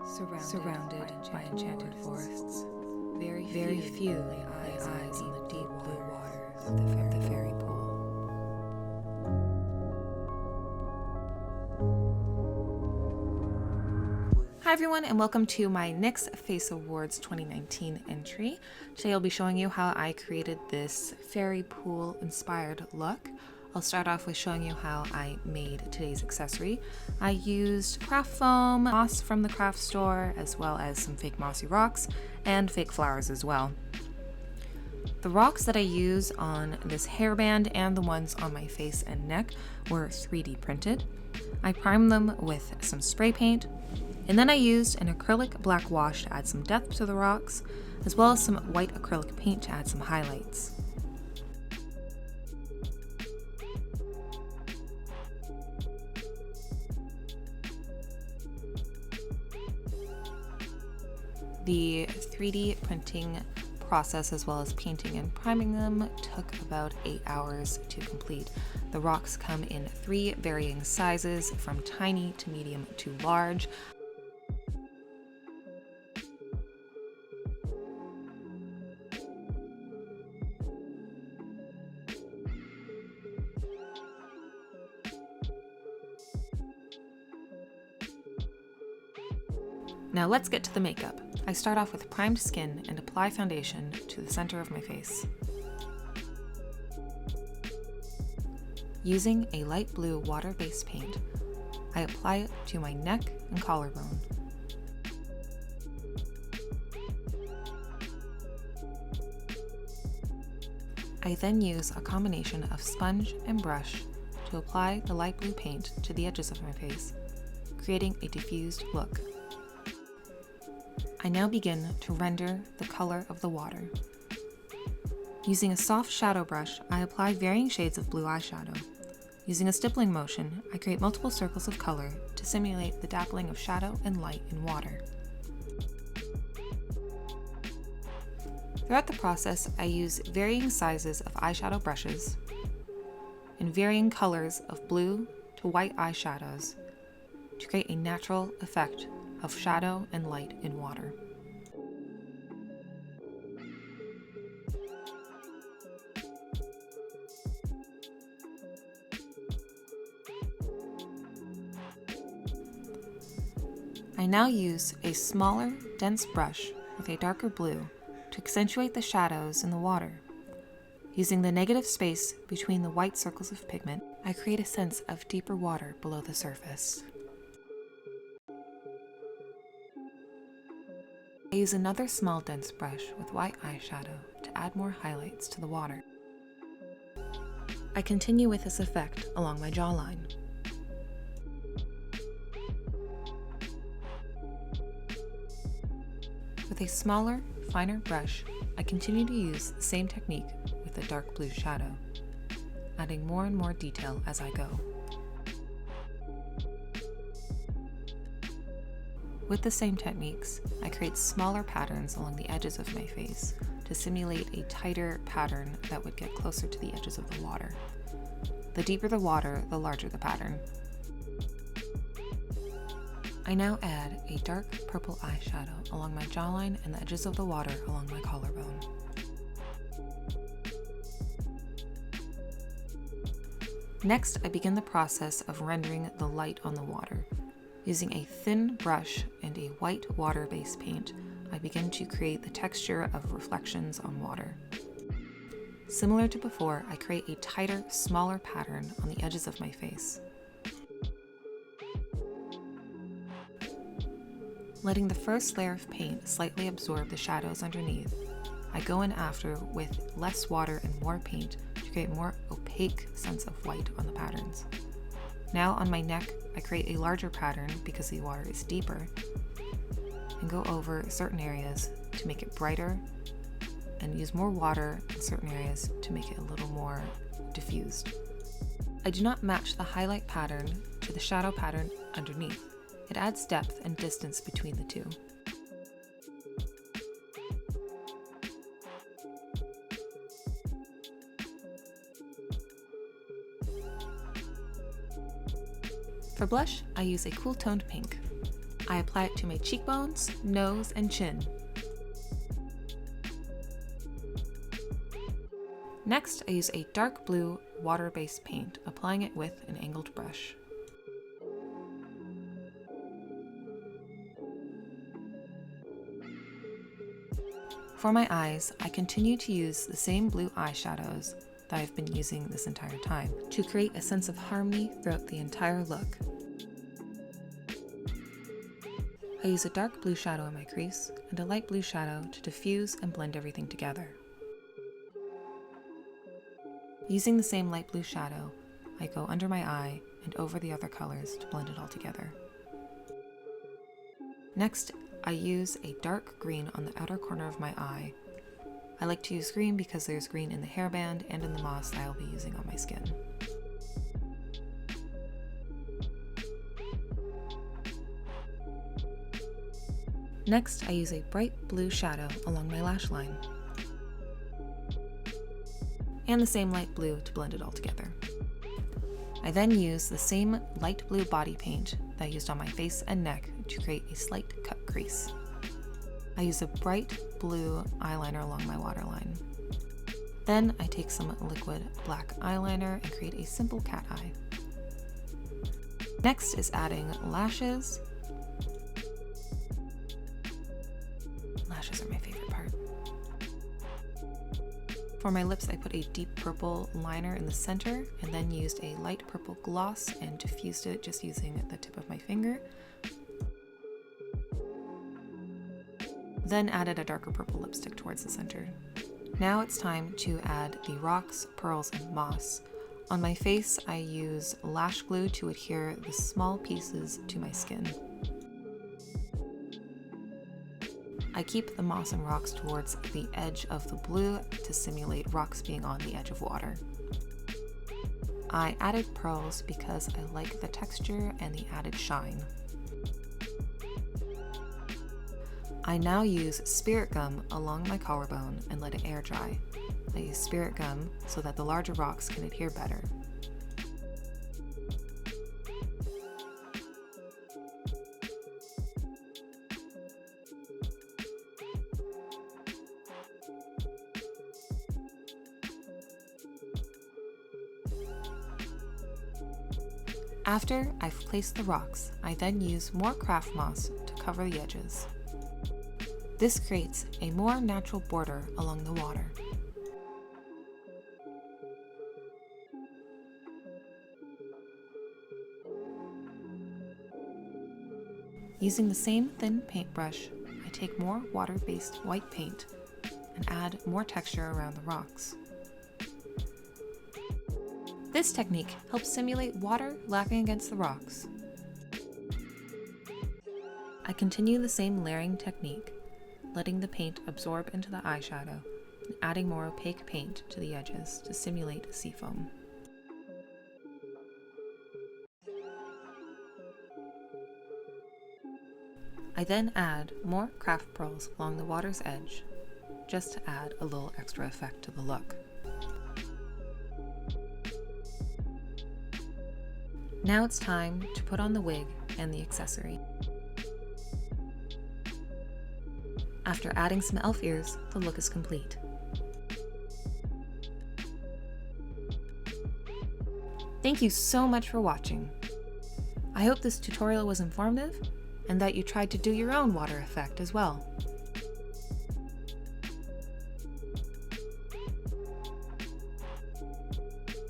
surrounded by enchanted forests. Very few lay eyes on the deep blue waters of the fairy pool. Hi everyone, and welcome to my NYX Face Awards 2019 entry. Today I'll be showing you how I created this fairy pool inspired look. I'll start off with showing you how I made today's accessory. I used craft foam, moss from the craft store, as well as some fake mossy rocks and fake flowers as well. The rocks that I use on this hairband and the ones on my face and neck were 3D printed. I primed them with some spray paint, and then I used an acrylic black wash to add some depth to the rocks, as well as some white acrylic paint to add some highlights. The 3D printing process, as well as painting and priming them, took about 8 hours to complete. The rocks come in 3 varying sizes, from tiny to medium to large. Now let's get to the makeup. I start off with primed skin and apply foundation to the center of my face. Using a light blue water-based paint, I apply it to my neck and collarbone. I then use a combination of sponge and brush to apply the light blue paint to the edges of my face, creating a diffused look. I now begin to render the color of the water. Using a soft shadow brush, I apply varying shades of blue eyeshadow. Using a stippling motion, I create multiple circles of color to simulate the dappling of shadow and light in water. Throughout the process, I use varying sizes of eyeshadow brushes and varying colors of blue to white eyeshadows to create a natural effect of shadow and light in water. I now use a smaller, dense brush with a darker blue to accentuate the shadows in the water. Using the negative space between the white circles of pigment, I create a sense of deeper water below the surface. I use another small dense brush with white eyeshadow to add more highlights to the water. I continue with this effect along my jawline. With a smaller, finer brush, I continue to use the same technique with a dark blue shadow, adding more and more detail as I go. With the same techniques, I create smaller patterns along the edges of my face to simulate a tighter pattern that would get closer to the edges of the water. The deeper the water, the larger the pattern. I now add a dark purple eyeshadow along my jawline and the edges of the water along my collarbone. Next, I begin the process of rendering the light on the water. Using a thin brush and a white water-based paint, I begin to create the texture of reflections on water. Similar to before, I create a tighter, smaller pattern on the edges of my face. Letting the first layer of paint slightly absorb the shadows underneath, I go in after with less water and more paint to create a more opaque sense of white on the patterns. Now on my neck, I create a larger pattern because the water is deeper, and go over certain areas to make it brighter, and use more water in certain areas to make it a little more diffused. I do not match the highlight pattern to the shadow pattern underneath. It adds depth and distance between the two. For blush, I use a cool toned pink. I apply it to my cheekbones, nose, and chin. Next, I use a dark blue water-based paint, applying it with an angled brush. For my eyes, I continue to use the same blue eyeshadows that I've been using this entire time to create a sense of harmony throughout the entire look. I use a dark blue shadow in my crease and a light blue shadow to diffuse and blend everything together. Using the same light blue shadow, I go under my eye and over the other colors to blend it all together. Next, I use a dark green on the outer corner of my eye. I like to use green because there's green in the hairband and in the moss that I'll be using on my skin. Next, I use a bright blue shadow along my lash line, and the same light blue to blend it all together. I then use the same light blue body paint that I used on my face and neck to create a slight cut crease. I use a bright blue eyeliner along my waterline. Then I take some liquid black eyeliner and create a simple cat eye. Next is adding lashes. Lashes are my favorite part. For my lips, I put a deep purple liner in the center and then used a light purple gloss and diffused it just using the tip of my finger. Then added a darker purple lipstick towards the center. Now it's time to add the rocks, pearls, and moss. On my face, I use lash glue to adhere the small pieces to my skin. I keep the moss and rocks towards the edge of the blue to simulate rocks being on the edge of water. I added pearls because I like the texture and the added shine. I now use spirit gum along my collarbone and let it air dry. I use spirit gum so that the larger rocks can adhere better. After I've placed the rocks, I then use more craft moss to cover the edges. This creates a more natural border along the water. Using the same thin paintbrush, I take more water-based white paint and add more texture around the rocks. This technique helps simulate water lapping against the rocks. I continue the same layering technique, letting the paint absorb into the eyeshadow and adding more opaque paint to the edges to simulate seafoam. I then add more craft pearls along the water's edge, just to add a little extra effect to the look. Now it's time to put on the wig and the accessory. After adding some elf ears, the look is complete. Thank you so much for watching. I hope this tutorial was informative and that you tried to do your own water effect as well.